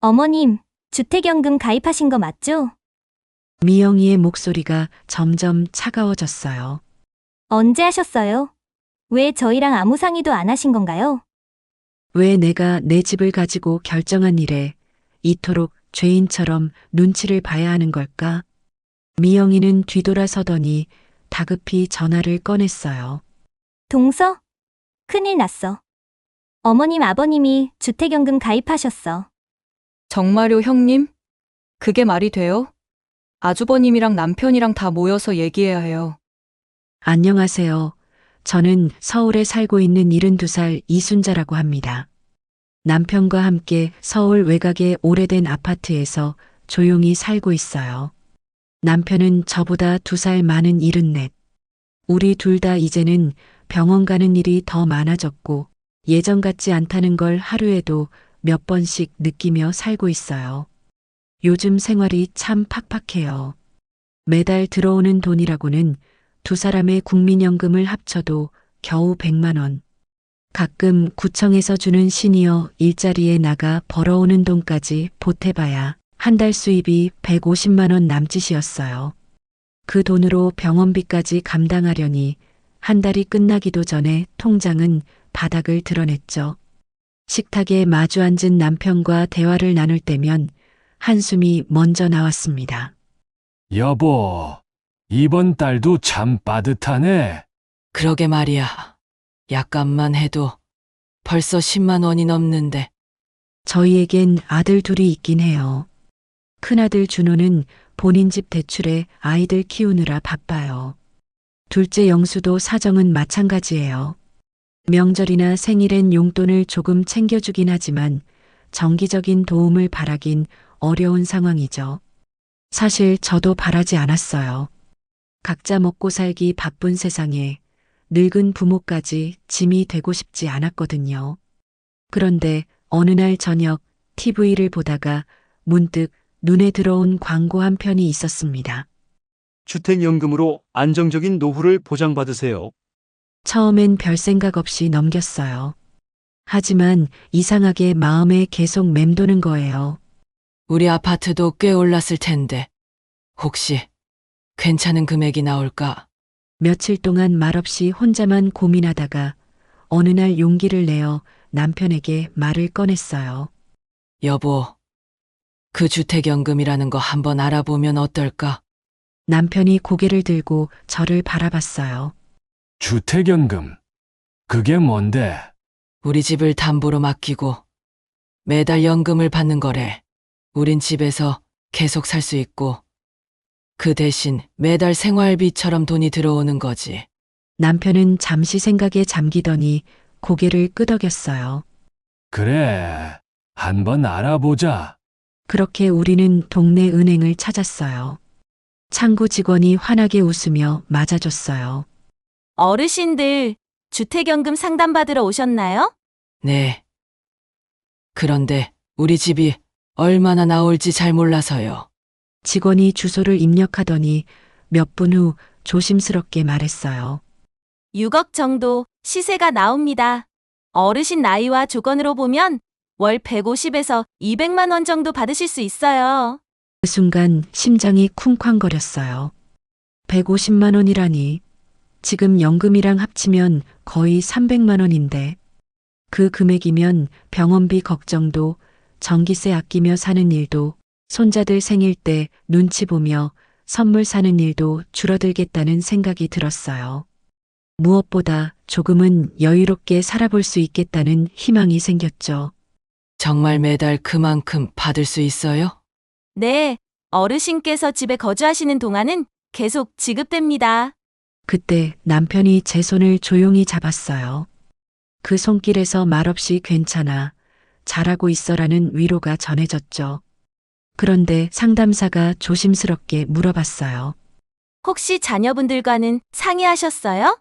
어머님, 주택연금 가입하신 거 맞죠? 미영이의 목소리가 점점 차가워졌어요. 언제 하셨어요? 왜 저희랑 아무 상의도 안 하신 건가요? 왜 내가 내 집을 가지고 결정한 일에 이토록 죄인처럼 눈치를 봐야 하는 걸까? 미영이는 뒤돌아서더니 다급히 전화를 꺼냈어요. 동서? 큰일 났어. 어머님, 아버님이 주택연금 가입하셨어. 정말요, 형님? 그게 말이 돼요? 아주버님이랑 남편이랑 다 모여서 얘기해야 해요. 안녕하세요. 저는 서울에 살고 있는 72살 이순자라고 합니다. 남편과 함께 서울 외곽의 오래된 아파트에서 조용히 살고 있어요. 남편은 저보다 2살 많은 74. 우리 둘 다 이제는 병원 가는 일이 더 많아졌고 예전 같지 않다는 걸 하루에도 몇 번씩 느끼며 살고 있어요. 요즘 생활이 참 팍팍해요. 매달 들어오는 돈이라고는 두 사람의 국민연금을 합쳐도 겨우 100만 원. 가끔 구청에서 주는 시니어 일자리에 나가 벌어오는 돈까지 보태봐야 한 달 수입이 150만 원 남짓이었어요. 그 돈으로 병원비까지 감당하려니 한 달이 끝나기도 전에 통장은 바닥을 드러냈죠. 식탁에 마주 앉은 남편과 대화를 나눌 때면 한숨이 먼저 나왔습니다. 여보, 이번 달도 참 빠듯하네. 그러게 말이야. 약간만 해도 벌써 10만 원이 넘는데. 저희에겐 아들 둘이 있긴 해요. 큰아들 준호는 본인 집 대출에 아이들 키우느라 바빠요. 둘째 영수도 사정은 마찬가지예요. 명절이나 생일엔 용돈을 조금 챙겨주긴 하지만 정기적인 도움을 바라긴 어려운 상황이죠. 사실 저도 바라지 않았어요. 각자 먹고 살기 바쁜 세상에 늙은 부모까지 짐이 되고 싶지 않았거든요. 그런데 어느 날 저녁 TV를 보다가 문득 눈에 들어온 광고 한 편이 있었습니다. 주택연금으로 안정적인 노후를 보장받으세요. 처음엔 별 생각 없이 넘겼어요. 하지만 이상하게 마음에 계속 맴도는 거예요. 우리 아파트도 꽤 올랐을 텐데. 혹시 괜찮은 금액이 나올까? 며칠 동안 말없이 혼자만 고민하다가 어느 날 용기를 내어 남편에게 말을 꺼냈어요. 여보, 그 주택연금이라는 거 한번 알아보면 어떨까? 남편이 고개를 들고 저를 바라봤어요. 주택연금. 그게 뭔데? 우리 집을 담보로 맡기고 매달 연금을 받는 거래. 우린 집에서 계속 살 수 있고 그 대신 매달 생활비처럼 돈이 들어오는 거지. 남편은 잠시 생각에 잠기더니 고개를 끄덕였어요. 그래, 한번 알아보자. 그렇게 우리는 동네 은행을 찾았어요. 창구 직원이 환하게 웃으며 맞아줬어요. 어르신들, 주택연금 상담받으러 오셨나요? 네. 그런데 우리 집이 얼마나 나올지 잘 몰라서요. 직원이 주소를 입력하더니 몇 분 후 조심스럽게 말했어요. 6억 정도 시세가 나옵니다. 어르신 나이와 조건으로 보면 월 150에서 200만 원 정도 받으실 수 있어요. 그 순간 심장이 쿵쾅거렸어요. 150만 원이라니. 지금 연금이랑 합치면 거의 300만 원인데 그 금액이면 병원비 걱정도 전기세 아끼며 사는 일도 손자들 생일 때 눈치 보며 선물 사는 일도 줄어들겠다는 생각이 들었어요. 무엇보다 조금은 여유롭게 살아볼 수 있겠다는 희망이 생겼죠. 정말 매달 그만큼 받을 수 있어요? 네, 어르신께서 집에 거주하시는 동안은 계속 지급됩니다. 그때 남편이 제 손을 조용히 잡았어요. 그 손길에서 말없이 괜찮아, 잘하고 있어라는 위로가 전해졌죠. 그런데 상담사가 조심스럽게 물어봤어요. 혹시 자녀분들과는 상의하셨어요?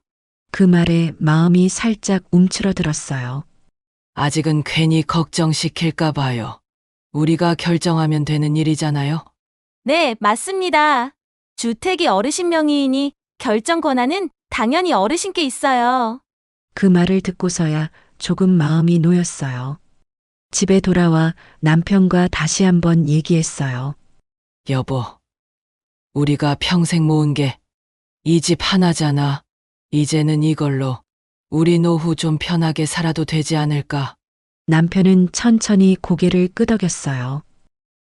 그 말에 마음이 살짝 움츠러들었어요. 아직은 괜히 걱정시킬까 봐요. 우리가 결정하면 되는 일이잖아요. 네, 맞습니다. 주택이 어르신 명의이니 결정 권한은 당연히 어르신께 있어요. 그 말을 듣고서야 조금 마음이 놓였어요. 집에 돌아와 남편과 다시 한번 얘기했어요. 여보, 우리가 평생 모은 게 이 집 하나잖아. 이제는 이걸로 우리 노후 좀 편하게 살아도 되지 않을까? 남편은 천천히 고개를 끄덕였어요.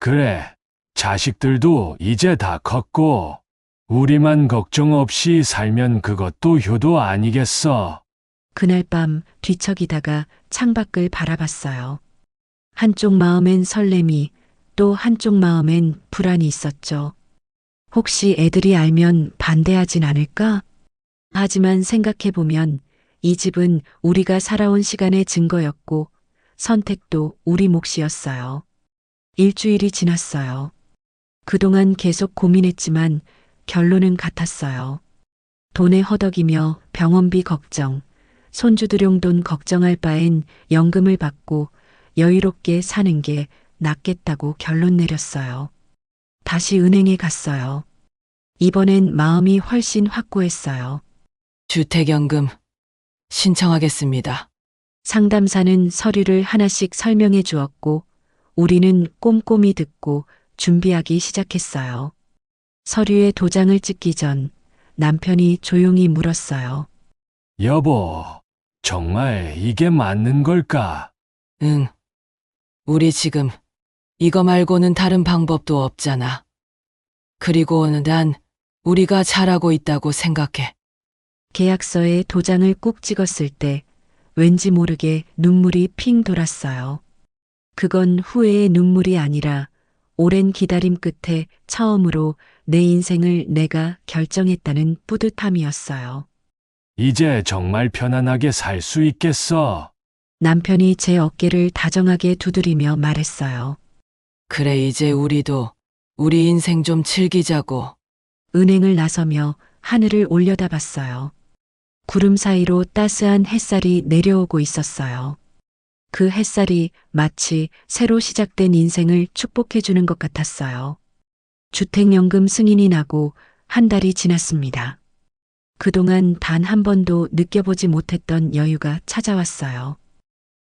그래, 자식들도 이제 다 컸고, 우리만 걱정 없이 살면 그것도 효도 아니겠어. 그날 밤 뒤척이다가 창밖을 바라봤어요. 한쪽 마음엔 설렘이, 또 한쪽 마음엔 불안이 있었죠. 혹시 애들이 알면 반대하진 않을까? 하지만 생각해보면 이 집은 우리가 살아온 시간의 증거였고 선택도 우리 몫이었어요. 일주일이 지났어요. 그동안 계속 고민했지만 결론은 같았어요. 돈에 허덕이며 병원비 걱정, 손주들 용돈 걱정할 바엔 연금을 받고 여유롭게 사는 게 낫겠다고 결론 내렸어요. 다시 은행에 갔어요. 이번엔 마음이 훨씬 확고했어요. 주택연금 신청하겠습니다. 상담사는 서류를 하나씩 설명해 주었고 우리는 꼼꼼히 듣고 준비하기 시작했어요. 서류에 도장을 찍기 전 남편이 조용히 물었어요. 여보, 정말 이게 맞는 걸까? 응. 우리 지금 이거 말고는 다른 방법도 없잖아. 그리고 난 우리가 잘하고 있다고 생각해. 계약서에 도장을 꾹 찍었을 때 왠지 모르게 눈물이 핑 돌았어요. 그건 후회의 눈물이 아니라 오랜 기다림 끝에 처음으로 내 인생을 내가 결정했다는 뿌듯함이었어요. 이제 정말 편안하게 살 수 있겠어. 남편이 제 어깨를 다정하게 두드리며 말했어요. 그래, 이제 우리도 우리 인생 좀 즐기자고. 은행을 나서며 하늘을 올려다봤어요. 구름 사이로 따스한 햇살이 내려오고 있었어요. 그 햇살이 마치 새로 시작된 인생을 축복해주는 것 같았어요. 주택연금 승인이 나고 한 달이 지났습니다. 그동안 단 한 번도 느껴보지 못했던 여유가 찾아왔어요.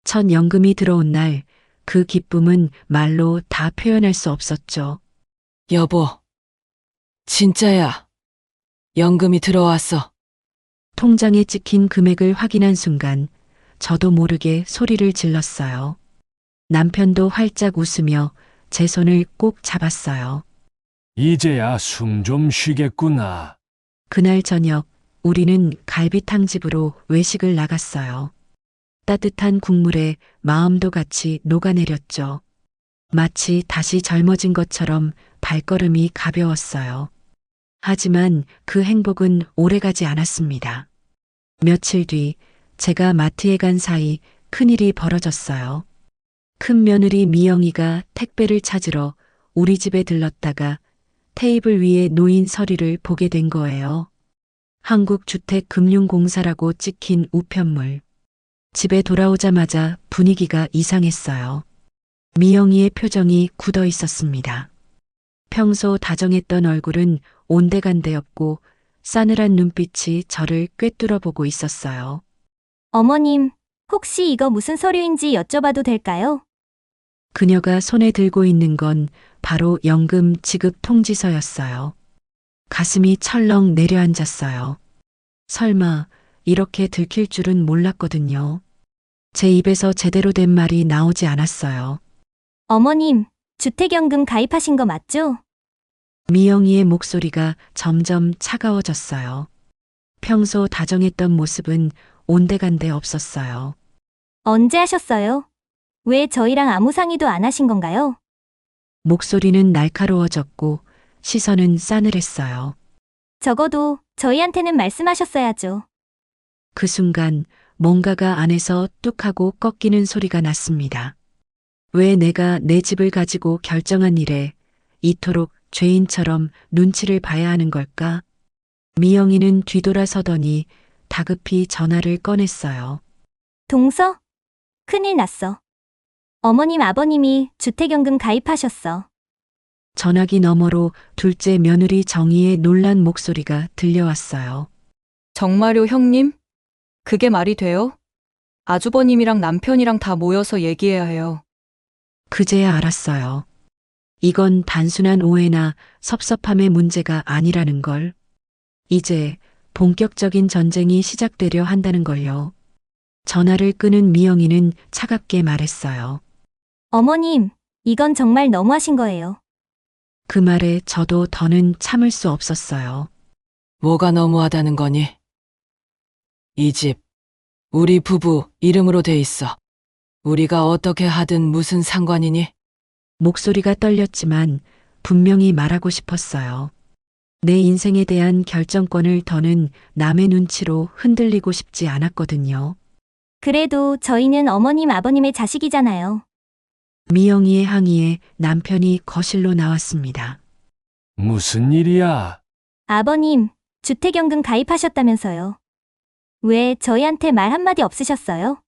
첫 연금이 들어온 날, 그 기쁨은 말로 다 표현할 수 없었죠. 여보, 진짜야. 연금이 들어왔어. 통장에 찍힌 금액을 확인한 순간 저도 모르게 소리를 질렀어요. 남편도 활짝 웃으며 제 손을 꼭 잡았어요. 이제야 숨 좀 쉬겠구나. 그날 저녁 우리는 갈비탕집으로 외식을 나갔어요. 따뜻한 국물에 마음도 같이 녹아내렸죠. 마치 다시 젊어진 것처럼 발걸음이 가벼웠어요. 하지만 그 행복은 오래가지 않았습니다. 며칠 뒤 제가 마트에 간 사이 큰일이 벌어졌어요. 큰 며느리 미영이가 택배를 찾으러 우리 집에 들렀다가 테이블 위에 놓인 서류를 보게 된 거예요. 한국주택금융공사라고 찍힌 우편물. 집에 돌아오자마자 분위기가 이상했어요. 미영이의 표정이 굳어 있었습니다. 평소 다정했던 얼굴은 온데간데였고 싸늘한 눈빛이 저를 꿰뚫어 보고 있었어요. 어머님, 혹시 이거 무슨 서류인지 여쭤봐도 될까요? 그녀가 손에 들고 있는 건 바로 연금 지급 통지서였어요. 가슴이 철렁 내려앉았어요. 설마 이렇게 들킬 줄은 몰랐거든요. 제 입에서 제대로 된 말이 나오지 않았어요. 어머님, 주택연금 가입하신 거 맞죠? 미영이의 목소리가 점점 차가워졌어요. 평소 다정했던 모습은 온데간데 없었어요. 언제 하셨어요? 왜 저희랑 아무 상의도 안 하신 건가요? 목소리는 날카로워졌고 시선은 싸늘했어요. 적어도 저희한테는 말씀하셨어야죠. 그 순간 뭔가가 안에서 뚝 하고 꺾이는 소리가 났습니다. 왜 내가 내 집을 가지고 결정한 일에 이토록 죄인처럼 눈치를 봐야 하는 걸까? 미영이는 뒤돌아서더니 다급히 전화를 꺼냈어요. 동서? 큰일 났어. 어머님, 아버님이 주택연금 가입하셨어. 전화기 너머로 둘째 며느리 정희의 놀란 목소리가 들려왔어요. 정말요, 형님? 그게 말이 돼요? 아주버님이랑 남편이랑 다 모여서 얘기해야 해요. 그제야 알았어요. 이건 단순한 오해나 섭섭함의 문제가 아니라는 걸. 이제 본격적인 전쟁이 시작되려 한다는 걸요. 전화를 끄는 미영이는 차갑게 말했어요. 어머님, 이건 정말 너무하신 거예요. 그 말에 저도 더는 참을 수 없었어요. 뭐가 너무하다는 거니? 이 집, 우리 부부 이름으로 돼 있어. 우리가 어떻게 하든 무슨 상관이니? 목소리가 떨렸지만 분명히 말하고 싶었어요. 내 인생에 대한 결정권을 더는 남의 눈치로 흔들리고 싶지 않았거든요. 그래도 저희는 어머님, 아버님의 자식이잖아요. 미영이의 항의에 남편이 거실로 나왔습니다. 무슨 일이야? 아버님, 주택연금 가입하셨다면서요. 왜 저희한테 말 한마디 없으셨어요?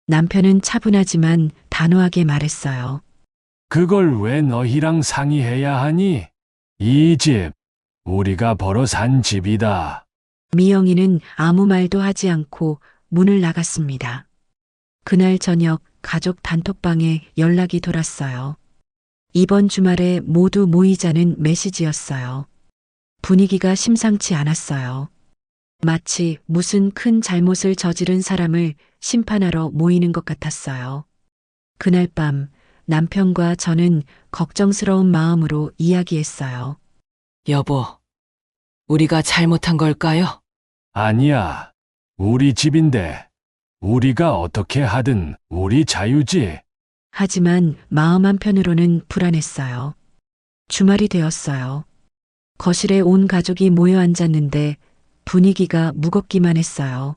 남편은 차분하지만 단호하게 말했어요. 그걸 왜 너희랑 상의해야 하니? 이 집, 우리가 벌어 산 집이다. 미영이는 아무 말도 하지 않고 문을 나갔습니다. 그날 저녁 가족 단톡방에 연락이 돌았어요. 이번 주말에 모두 모이자는 메시지였어요. 분위기가 심상치 않았어요. 마치 무슨 큰 잘못을 저지른 사람을 심판하러 모이는 것 같았어요. 그날 밤 남편과 저는 걱정스러운 마음으로 이야기했어요. 여보, 우리가 잘못한 걸까요? 아니야. 우리 집인데. 우리가 어떻게 하든 우리 자유지. 하지만 마음 한편으로는 불안했어요. 주말이 되었어요. 거실에 온 가족이 모여 앉았는데 분위기가 무겁기만 했어요.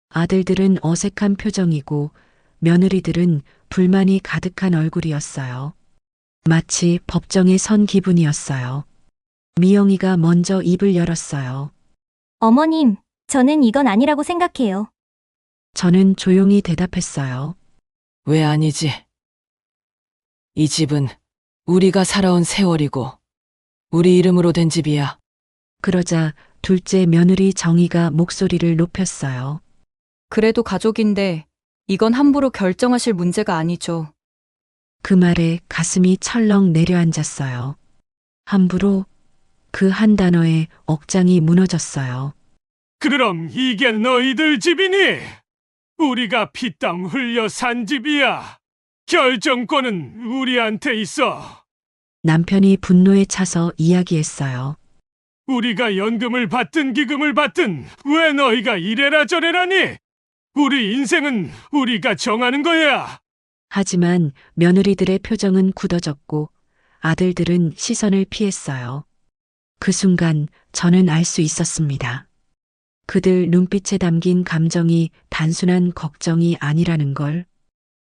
아들들은 어색한 표정이고 며느리들은 불만이 가득한 얼굴이었어요. 마치 법정에 선 기분이었어요. 미영이가 먼저 입을 열었어요. 어머님, 저는 이건 아니라고 생각해요. 저는 조용히 대답했어요. 왜 아니지? 이 집은 우리가 살아온 세월이고, 우리 이름으로 된 집이야. 그러자 둘째 며느리 정희가 목소리를 높였어요. 그래도 가족인데 이건 함부로 결정하실 문제가 아니죠. 그 말에 가슴이 철렁 내려앉았어요. 함부로 그 한 단어에 억장이 무너졌어요. 그럼 이게 너희들 집이니? 우리가 피땀 흘려 산 집이야. 결정권은 우리한테 있어. 남편이 분노에 차서 이야기했어요. 우리가 연금을 받든 기금을 받든 왜 너희가 이래라 저래라니? 우리 인생은 우리가 정하는 거야. 하지만 며느리들의 표정은 굳어졌고 아들들은 시선을 피했어요. 그 순간 저는 알 수 있었습니다. 그들 눈빛에 담긴 감정이 단순한 걱정이 아니라는 걸.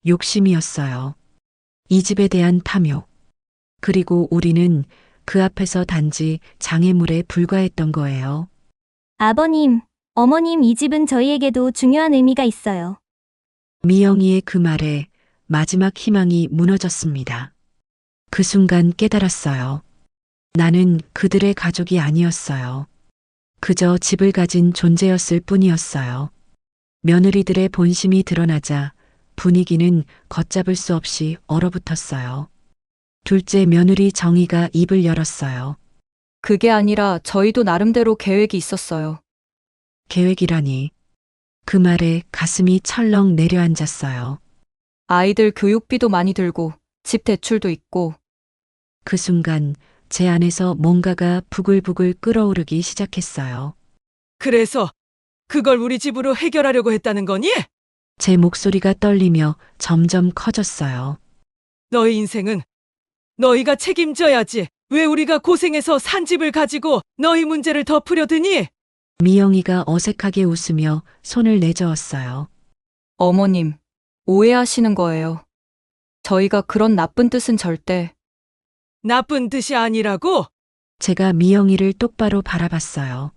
욕심이었어요. 이 집에 대한 탐욕. 그리고 우리는 그 앞에서 단지 장애물에 불과했던 거예요. 아버님, 어머님, 이 집은 저희에게도 중요한 의미가 있어요. 미영이의 그 말에 마지막 희망이 무너졌습니다. 그 순간 깨달았어요. 나는 그들의 가족이 아니었어요. 그저 집을 가진 존재였을 뿐이었어요. 며느리들의 본심이 드러나자 분위기는 걷잡을 수 없이 얼어붙었어요. 둘째 며느리 정희가 입을 열었어요. 그게 아니라 저희도 나름대로 계획이 있었어요. 계획이라니. 그 말에 가슴이 철렁 내려앉았어요. 아이들 교육비도 많이 들고 집 대출도 있고. 그 순간 제 안에서 뭔가가 부글부글 끓어오르기 시작했어요. 그래서 그걸 우리 집으로 해결하려고 했다는 거니? 제 목소리가 떨리며 점점 커졌어요. 너희 인생은 너희가 책임져야지. 왜 우리가 고생해서 산 집을 가지고 너희 문제를 덮으려 드니? 미영이가 어색하게 웃으며 손을 내저었어요. 어머님, 오해하시는 거예요. 저희가 그런 나쁜 뜻은 절대. 나쁜 뜻이 아니라고? 제가 미영이를 똑바로 바라봤어요.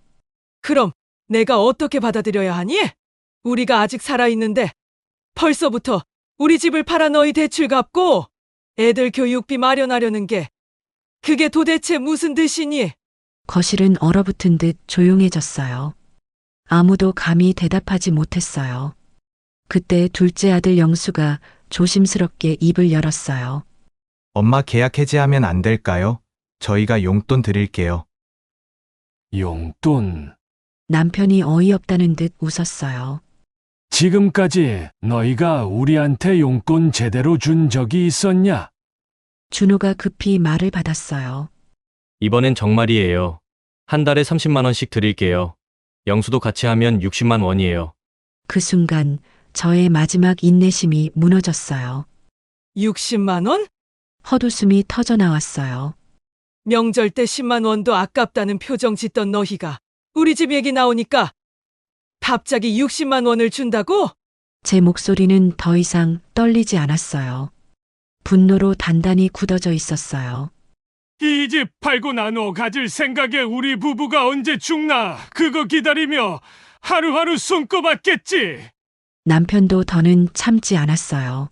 그럼 내가 어떻게 받아들여야 하니? 우리가 아직 살아있는데 벌써부터 우리 집을 팔아 너희 대출 갚고 애들 교육비 마련하려는 게 그게 도대체 무슨 뜻이니? 거실은 얼어붙은 듯 조용해졌어요. 아무도 감히 대답하지 못했어요. 그때 둘째 아들 영수가 조심스럽게 입을 열었어요. 엄마 계약 해지하면 안 될까요? 저희가 용돈 드릴게요. 용돈. 남편이 어이없다는 듯 웃었어요. 지금까지 너희가 우리한테 용돈 제대로 준 적이 있었냐? 준호가 급히 말을 받았어요. 이번엔 정말이에요. 한 달에 30만 원씩 드릴게요. 영수도 같이 하면 60만 원이에요. 그 순간 저의 마지막 인내심이 무너졌어요. 60만 원? 헛웃음이 터져 나왔어요. 명절 때 10만 원도 아깝다는 표정 짓던 너희가 우리 집 얘기 나오니까 갑자기 60만 원을 준다고? 제 목소리는 더 이상 떨리지 않았어요. 분노로 단단히 굳어져 있었어요. 이 집 팔고 나눠 가질 생각에 우리 부부가 언제 죽나 그거 기다리며 하루하루 손꼽았겠지. 남편도 더는 참지 않았어요.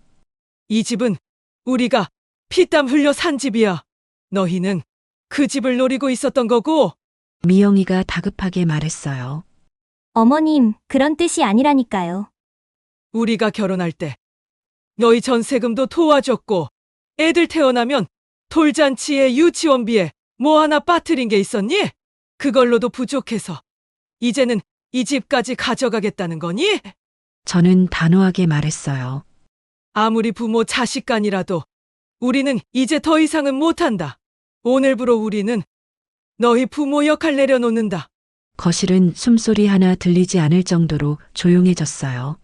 이 집은 우리가 피땀 흘려 산 집이야. 너희는 그 집을 노리고 있었던 거고. 미영이가 다급하게 말했어요. 어머님, 그런 뜻이 아니라니까요. 우리가 결혼할 때 너희 전세금도 도와줬고 애들 태어나면 돌잔치에 유치원비에 뭐 하나 빠뜨린 게 있었니? 그걸로도 부족해서 이제는 이 집까지 가져가겠다는 거니? 저는 단호하게 말했어요. 아무리 부모 자식간이라도 우리는 이제 더 이상은 못한다. 오늘부로 우리는 너희 부모 역할 내려놓는다. 거실은 숨소리 하나 들리지 않을 정도로 조용해졌어요.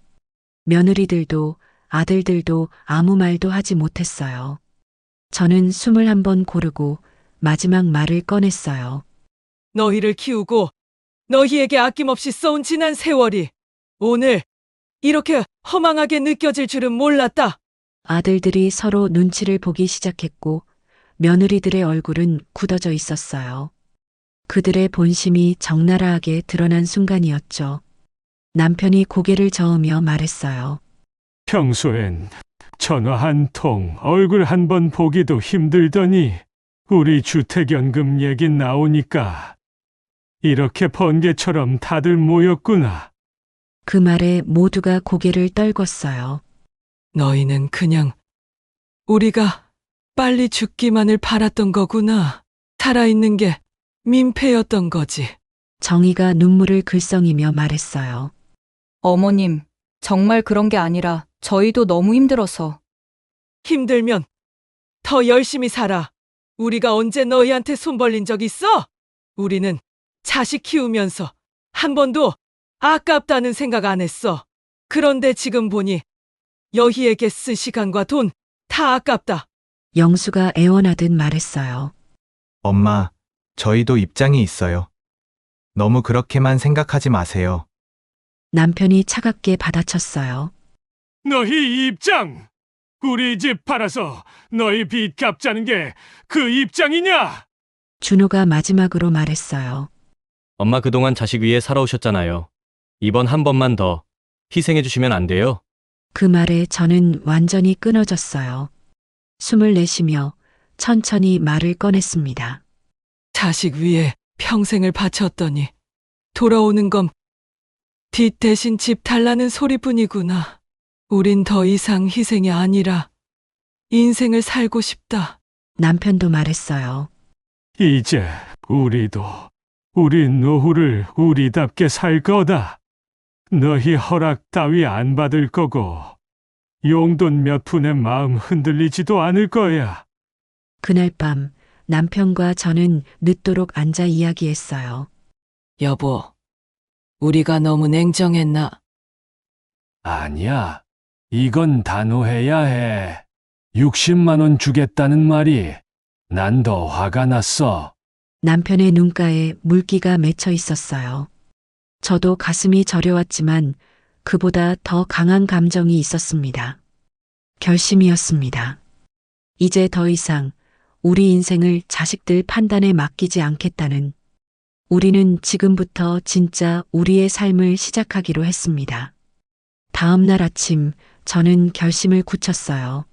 며느리들도 아들들도 아무 말도 하지 못했어요. 저는 숨을 한번 고르고 마지막 말을 꺼냈어요. 너희를 키우고 너희에게 아낌없이 써온 지난 세월이 오늘 이렇게 허망하게 느껴질 줄은 몰랐다. 아들들이 서로 눈치를 보기 시작했고 며느리들의 얼굴은 굳어져 있었어요. 그들의 본심이 적나라하게 드러난 순간이었죠. 남편이 고개를 저으며 말했어요. 평소엔 전화 한 통, 얼굴 한 번 보기도 힘들더니 우리 주택연금 얘기 나오니까 이렇게 번개처럼 다들 모였구나. 그 말에 모두가 고개를 떨궜어요. 너희는 그냥 우리가 빨리 죽기만을 바랐던 거구나. 살아있는 게 민폐였던 거지. 정희가 눈물을 글썽이며 말했어요. 어머님, 정말 그런 게 아니라 저희도 너무 힘들어서. 힘들면 더 열심히 살아. 우리가 언제 너희한테 손 벌린 적 있어? 우리는 자식 키우면서 한 번도 아깝다는 생각 안 했어. 그런데 지금 보니 여희에게 쓴 시간과 돈 다 아깝다. 영수가 애원하듯 말했어요. 엄마, 저희도 입장이 있어요. 너무 그렇게만 생각하지 마세요. 남편이 차갑게 받아쳤어요. 너희 입장! 우리 집 팔아서 너희 빚 갚자는 게 그 입장이냐? 준호가 마지막으로 말했어요. 엄마 그동안 자식 위해 살아오셨잖아요. 이번 한 번만 더 희생해 주시면 안 돼요? 그 말에 저는 완전히 끊어졌어요. 숨을 내쉬며 천천히 말을 꺼냈습니다. 자식 위에 평생을 바쳤더니 돌아오는 건 빚 대신 집 달라는 소리뿐이구나. 우린 더 이상 희생이 아니라 인생을 살고 싶다. 남편도 말했어요. 이제 우리도 우리 노후를 우리답게 살 거다. 너희 허락 따위 안 받을 거고 용돈 몇 푼에 마음 흔들리지도 않을 거야. 그날 밤 남편과 저는 늦도록 앉아 이야기했어요. 여보, 우리가 너무 냉정했나? 아니야. 이건 단호해야 해. 60만 원 주겠다는 말이 난 더 화가 났어. 남편의 눈가에 물기가 맺혀 있었어요. 저도 가슴이 저려왔지만 그보다 더 강한 감정이 있었습니다. 결심이었습니다. 이제 더 이상 우리 인생을 자식들 판단에 맡기지 않겠다는, 우리는 지금부터 진짜 우리의 삶을 시작하기로 했습니다. 다음 날 아침 저는 결심을 굳혔어요.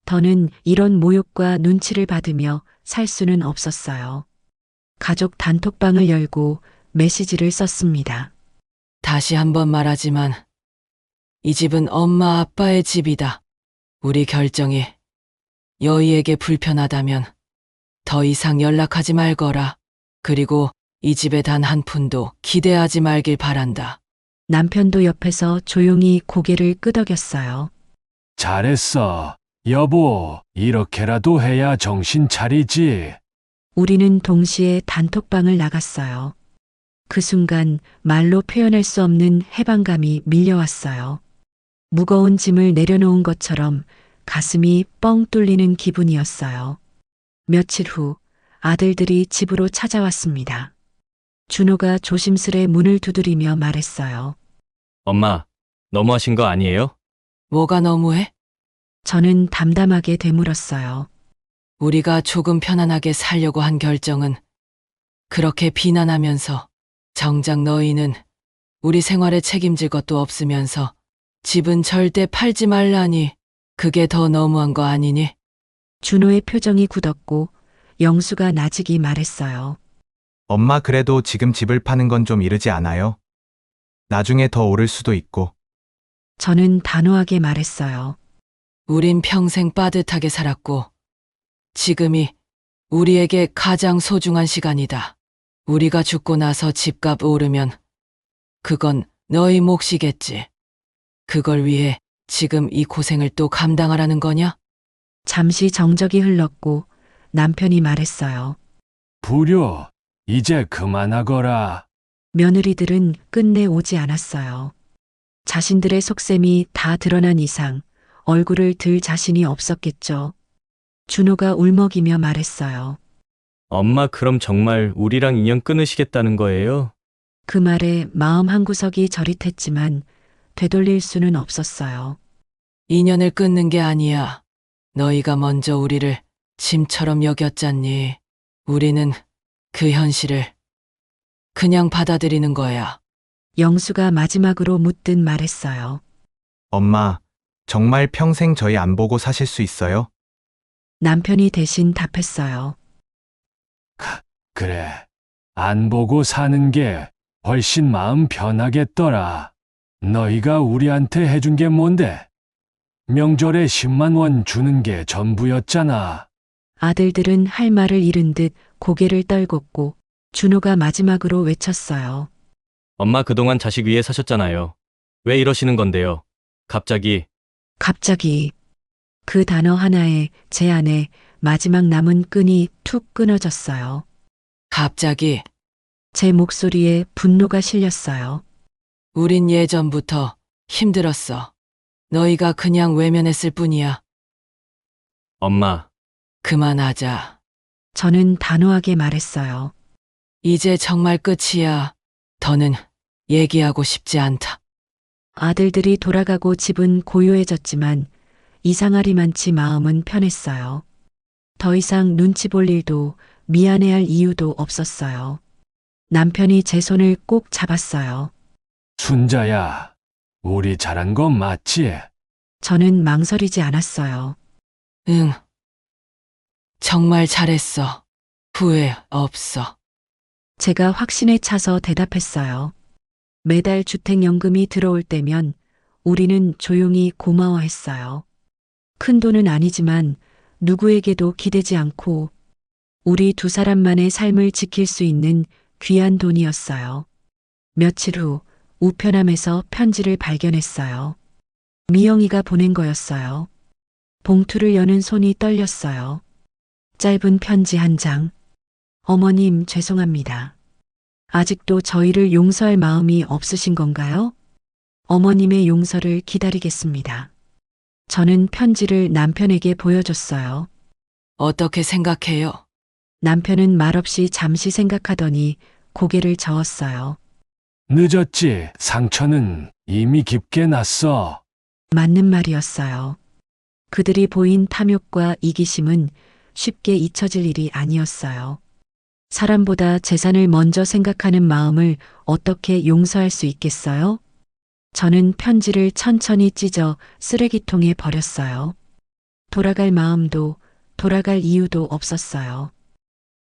더는 이런 모욕과 눈치를 받으며 살 수는 없었어요. 가족 단톡방을 열고 메시지를 썼습니다. 다시 한번 말하지만 이 집은 엄마 아빠의 집이다. 우리 결정이 여의에게 불편하다면 더 이상 연락하지 말거라. 그리고 이 집에 단 한 푼도 기대하지 말길 바란다. 남편도 옆에서 조용히 고개를 끄덕였어요. 잘했어. 여보, 이렇게라도 해야 정신 차리지. 우리는 동시에 단톡방을 나갔어요. 그 순간 말로 표현할 수 없는 해방감이 밀려왔어요. 무거운 짐을 내려놓은 것처럼 가슴이 뻥 뚫리는 기분이었어요. 며칠 후 아들들이 집으로 찾아왔습니다. 준호가 조심스레 문을 두드리며 말했어요. 엄마, 너무하신 거 아니에요? 뭐가 너무해? 저는 담담하게 되물었어요. 우리가 조금 편안하게 살려고 한 결정은 그렇게 비난하면서 정작 너희는 우리 생활에 책임질 것도 없으면서 집은 절대 팔지 말라니 그게 더 너무한 거 아니니? 준호의 표정이 굳었고 영수가 나직이 말했어요. 엄마 그래도 지금 집을 파는 건 좀 이르지 않아요? 나중에 더 오를 수도 있고. 저는 단호하게 말했어요. 우린 평생 빠듯하게 살았고 지금이 우리에게 가장 소중한 시간이다. 우리가 죽고 나서 집값 오르면 그건 너희 몫이겠지. 그걸 위해 지금 이 고생을 또 감당하라는 거냐? 잠시 정적이 흘렀고 남편이 말했어요. 불효, 이제 그만하거라. 며느리들은 끝내 오지 않았어요. 자신들의 속셈이 다 드러난 이상 얼굴을 들 자신이 없었겠죠. 준호가 울먹이며 말했어요. 엄마, 그럼 정말 우리랑 인연 끊으시겠다는 거예요? 그 말에 마음 한구석이 저릿했지만 되돌릴 수는 없었어요. 인연을 끊는 게 아니야. 너희가 먼저 우리를 짐처럼 여겼잖니. 우리는 그 현실을 그냥 받아들이는 거야. 영수가 마지막으로 묻듯 말했어요. 엄마, 정말 평생 저희 안 보고 사실 수 있어요? 남편이 대신 답했어요. 그래. 안 보고 사는 게 훨씬 마음 편하겠더라. 너희가 우리한테 해준 게 뭔데? 명절에 10만 원 주는 게 전부였잖아. 아들들은 할 말을 잃은 듯 고개를 떨궜고 준호가 마지막으로 외쳤어요. 엄마 그동안 자식 위해 사셨잖아요. 왜 이러시는 건데요? 갑자기 그 단어 하나에 제 안에 마지막 남은 끈이 툭 끊어졌어요. 갑자기 제 목소리에 분노가 실렸어요. 우린 예전부터 힘들었어. 너희가 그냥 외면했을 뿐이야. 엄마, 그만하자. 저는 단호하게 말했어요. 이제 정말 끝이야. 더는 얘기하고 싶지 않다. 아들들이 돌아가고 집은 고요해졌지만 이상하리만치 마음은 편했어요. 더 이상 눈치 볼 일도 미안해할 이유도 없었어요. 남편이 제 손을 꼭 잡았어요. 순자야, 우리 잘한 거 맞지? 저는 망설이지 않았어요. 응. 정말 잘했어. 후회 없어. 제가 확신에 차서 대답했어요. 매달 주택연금이 들어올 때면 우리는 조용히 고마워했어요. 큰 돈은 아니지만 누구에게도 기대지 않고 우리 두 사람만의 삶을 지킬 수 있는 귀한 돈이었어요. 며칠 후 우편함에서 편지를 발견했어요. 미영이가 보낸 거였어요. 봉투를 여는 손이 떨렸어요. 짧은 편지 한 장. 어머님, 죄송합니다. 아직도 저희를 용서할 마음이 없으신 건가요? 어머님의 용서를 기다리겠습니다. 저는 편지를 남편에게 보여줬어요. 어떻게 생각해요? 남편은 말없이 잠시 생각하더니 고개를 저었어요. 늦었지. 상처는 이미 깊게 났어. 맞는 말이었어요. 그들이 보인 탐욕과 이기심은 쉽게 잊혀질 일이 아니었어요. 사람보다 재산을 먼저 생각하는 마음을 어떻게 용서할 수 있겠어요? 저는 편지를 천천히 찢어 쓰레기통에 버렸어요. 돌아갈 마음도 돌아갈 이유도 없었어요.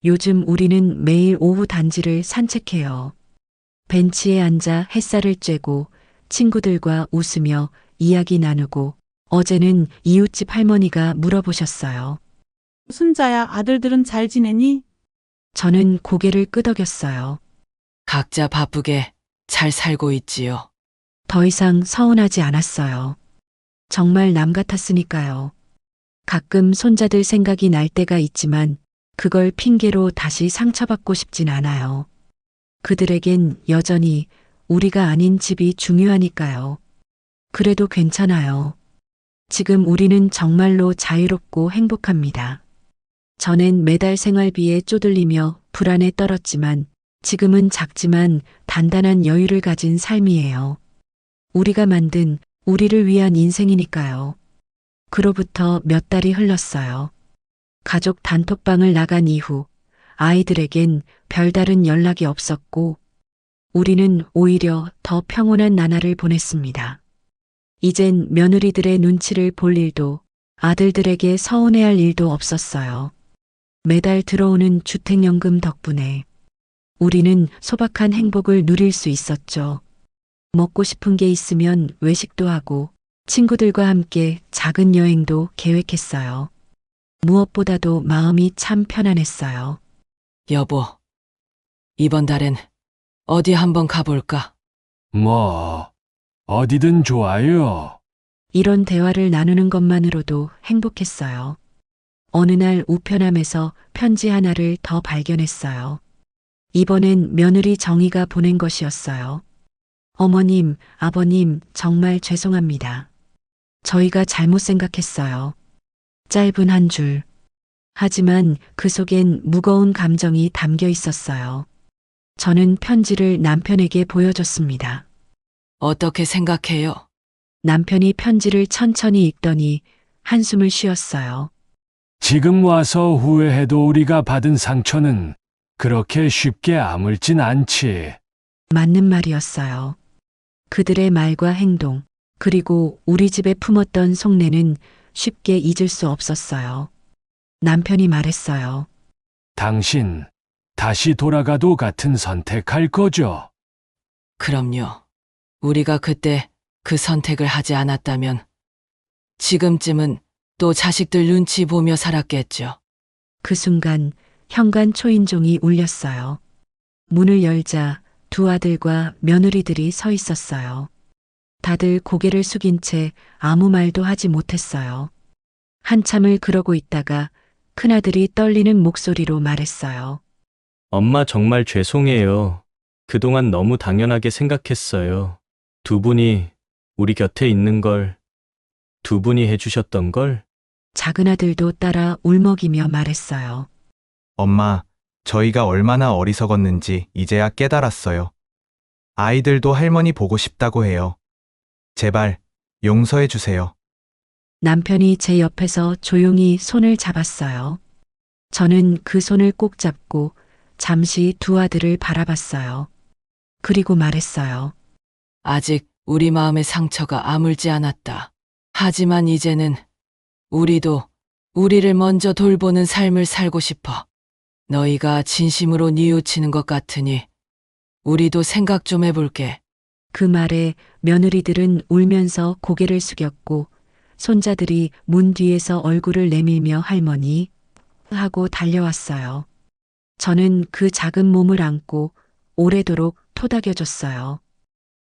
요즘 우리는 매일 오후 단지를 산책해요. 벤치에 앉아 햇살을 쬐고 친구들과 웃으며 이야기 나누고 어제는 이웃집 할머니가 물어보셨어요. 순자야, 아들들은 잘 지내니? 저는 고개를 끄덕였어요. 각자 바쁘게 잘 살고 있지요. 더 이상 서운하지 않았어요. 정말 남 같았으니까요. 가끔 손자들 생각이 날 때가 있지만 그걸 핑계로 다시 상처받고 싶진 않아요. 그들에겐 여전히 우리가 아닌 집이 중요하니까요. 그래도 괜찮아요. 지금 우리는 정말로 자유롭고 행복합니다. 전엔 매달 생활비에 쪼들리며 불안에 떨었지만 지금은 작지만 단단한 여유를 가진 삶이에요. 우리가 만든 우리를 위한 인생이니까요. 그로부터 몇 달이 흘렀어요. 가족 단톡방을 나간 이후 아이들에겐 별다른 연락이 없었고 우리는 오히려 더 평온한 나날을 보냈습니다. 이젠 며느리들의 눈치를 볼 일도 아들들에게 서운해할 일도 없었어요. 매달 들어오는 주택연금 덕분에 우리는 소박한 행복을 누릴 수 있었죠. 먹고 싶은 게 있으면 외식도 하고 친구들과 함께 작은 여행도 계획했어요. 무엇보다도 마음이 참 편안했어요. 여보, 이번 달엔 어디 한번 가볼까? 뭐, 어디든 좋아요. 이런 대화를 나누는 것만으로도 행복했어요. 어느 날 우편함에서 편지 하나를 더 발견했어요. 이번엔 며느리 정희가 보낸 것이었어요. 어머님, 아버님, 정말 죄송합니다. 저희가 잘못 생각했어요. 짧은 한 줄. 하지만 그 속엔 무거운 감정이 담겨 있었어요. 저는 편지를 남편에게 보여줬습니다. 어떻게 생각해요? 남편이 편지를 천천히 읽더니 한숨을 쉬었어요. 지금 와서 후회해도 우리가 받은 상처는 그렇게 쉽게 아물진 않지. 맞는 말이었어요. 그들의 말과 행동, 그리고 우리 집에 품었던 속내는 쉽게 잊을 수 없었어요. 남편이 말했어요. 당신, 다시 돌아가도 같은 선택할 거죠? 그럼요. 우리가 그때 그 선택을 하지 않았다면 지금쯤은 또 자식들 눈치 보며 살았겠죠. 그 순간 현관 초인종이 울렸어요. 문을 열자 두 아들과 며느리들이 서 있었어요. 다들 고개를 숙인 채 아무 말도 하지 못했어요. 한참을 그러고 있다가 큰아들이 떨리는 목소리로 말했어요. 엄마 정말 죄송해요. 그동안 너무 당연하게 생각했어요. 두 분이 우리 곁에 있는 걸, 두 분이 해주셨던 걸. 작은 아들도 따라 울먹이며 말했어요. 엄마, 저희가 얼마나 어리석었는지 이제야 깨달았어요. 아이들도 할머니 보고 싶다고 해요. 제발 용서해 주세요. 남편이 제 옆에서 조용히 손을 잡았어요. 저는 그 손을 꼭 잡고 잠시 두 아들을 바라봤어요. 그리고 말했어요. 아직 우리 마음의 상처가 아물지 않았다. 하지만 이제는 우리도 우리를 먼저 돌보는 삶을 살고 싶어. 너희가 진심으로 뉘우치는 것 같으니 우리도 생각 좀 해볼게. 그 말에 며느리들은 울면서 고개를 숙였고 손자들이 문 뒤에서 얼굴을 내밀며 할머니 하고 달려왔어요. 저는 그 작은 몸을 안고 오래도록 토닥여줬어요.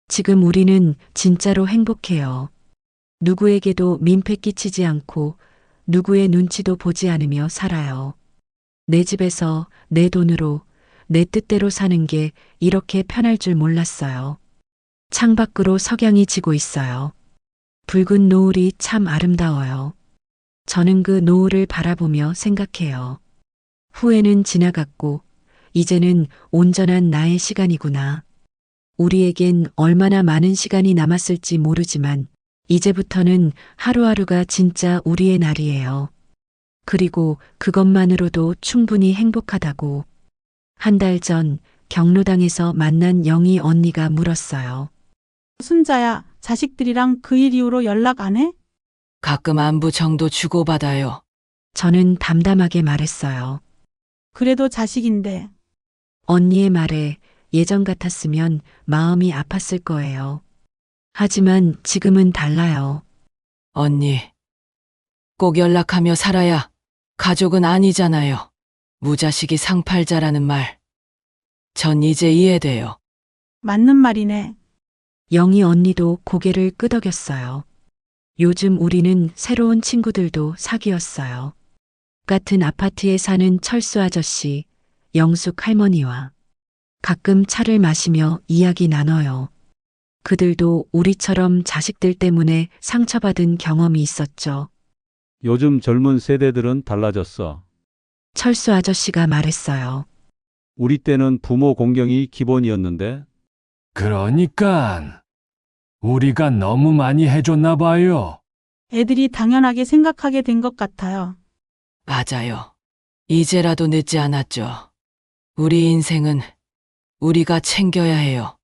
지금 우리는 진짜로 행복해요. 누구에게도 민폐 끼치지 않고 누구의 눈치도 보지 않으며 살아요. 내 집에서 내 돈으로 내 뜻대로 사는 게 이렇게 편할 줄 몰랐어요. 창밖으로 석양이 지고 있어요. 붉은 노을이 참 아름다워요. 저는 그 노을을 바라보며 생각해요. 후회는 지나갔고 이제는 온전한 나의 시간이구나. 우리에겐 얼마나 많은 시간이 남았을지 모르지만 이제부터는 하루하루가 진짜 우리의 날이에요. 그리고 그것만으로도 충분히 행복하다고. 한 달 전 경로당에서 만난 영희 언니가 물었어요. 순자야, 자식들이랑 그 일 이후로 연락 안 해? 가끔 안부 정도 주고받아요. 저는 담담하게 말했어요. 그래도 자식인데. 언니의 말에 예전 같았으면 마음이 아팠을 거예요. 하지만 지금은 달라요. 언니, 꼭 연락하며 살아야 가족은 아니잖아요. 무자식이 상팔자라는 말. 전 이제 이해돼요. 맞는 말이네. 영희 언니도 고개를 끄덕였어요. 요즘 우리는 새로운 친구들도 사귀었어요. 같은 아파트에 사는 철수 아저씨, 영숙 할머니와 가끔 차를 마시며 이야기 나눠요. 그들도 우리처럼 자식들 때문에 상처받은 경험이 있었죠. 요즘 젊은 세대들은 달라졌어. 철수 아저씨가 말했어요. 우리 때는 부모 공경이 기본이었는데 그러니까 우리가 너무 많이 해줬나 봐요. 애들이 당연하게 생각하게 된 것 같아요. 맞아요. 이제라도 늦지 않았죠. 우리 인생은 우리가 챙겨야 해요.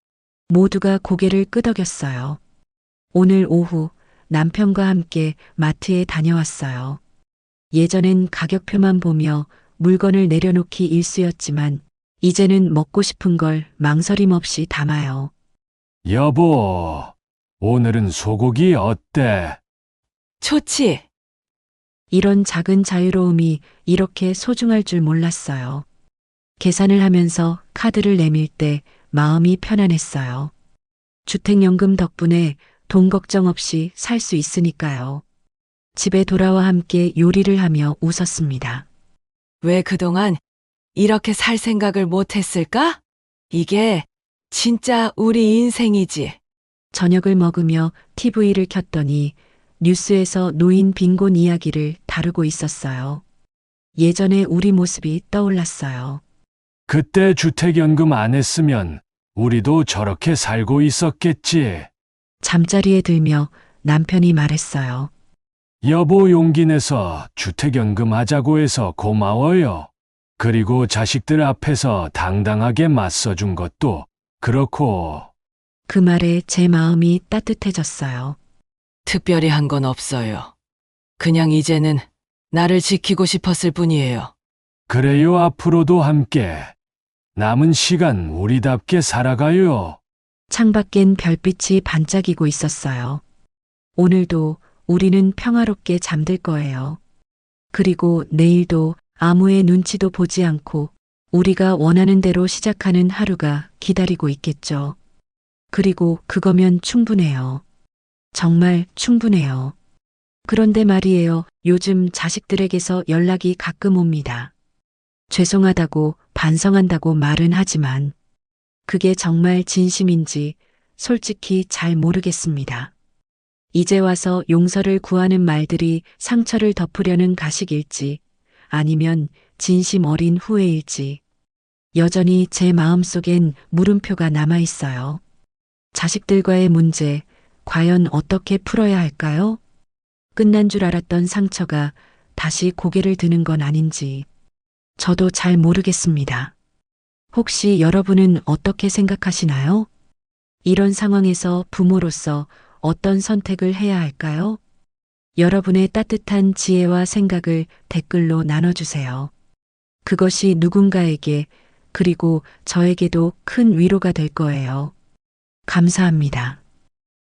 모두가 고개를 끄덕였어요. 오늘 오후 남편과 함께 마트에 다녀왔어요. 예전엔 가격표만 보며 물건을 내려놓기 일쑤였지만 이제는 먹고 싶은 걸 망설임 없이 담아요. 여보, 오늘은 소고기 어때? 좋지? 이런 작은 자유로움이 이렇게 소중할 줄 몰랐어요. 계산을 하면서 카드를 내밀 때 마음이 편안했어요. 주택연금 덕분에 돈 걱정 없이 살 수 있으니까요. 집에 돌아와 함께 요리를 하며 웃었습니다. 왜 그동안 이렇게 살 생각을 못 했을까? 이게 진짜 우리 인생이지. 저녁을 먹으며 TV를 켰더니 뉴스에서 노인 빈곤 이야기를 다루고 있었어요. 예전의 우리 모습이 떠올랐어요. 그때 주택연금 안 했으면 우리도 저렇게 살고 있었겠지. 잠자리에 들며 남편이 말했어요. 여보 용기 내서 주택연금 하자고 해서 고마워요. 그리고 자식들 앞에서 당당하게 맞서준 것도 그렇고. 그 말에 제 마음이 따뜻해졌어요. 특별히 한 건 없어요. 그냥 이제는 나를 지키고 싶었을 뿐이에요. 그래요, 앞으로도 함께. 남은 시간 우리답게 살아가요. 창밖엔 별빛이 반짝이고 있었어요. 오늘도 우리는 평화롭게 잠들 거예요. 그리고 내일도 아무의 눈치도 보지 않고 우리가 원하는 대로 시작하는 하루가 기다리고 있겠죠. 그리고 그거면 충분해요. 정말 충분해요. 그런데 말이에요. 요즘 자식들에게서 연락이 가끔 옵니다. 죄송하다고 반성한다고 말은 하지만 그게 정말 진심인지 솔직히 잘 모르겠습니다. 이제 와서 용서를 구하는 말들이 상처를 덮으려는 가식일지 아니면 진심 어린 후회일지 여전히 제 마음속엔 물음표가 남아 있어요. 자식들과의 문제 과연 어떻게 풀어야 할까요? 끝난 줄 알았던 상처가 다시 고개를 드는 건 아닌지 저도 잘 모르겠습니다. 혹시 여러분은 어떻게 생각하시나요? 이런 상황에서 부모로서 어떤 선택을 해야 할까요? 여러분의 따뜻한 지혜와 생각을 댓글로 나눠주세요. 그것이 누군가에게 그리고 저에게도 큰 위로가 될 거예요. 감사합니다.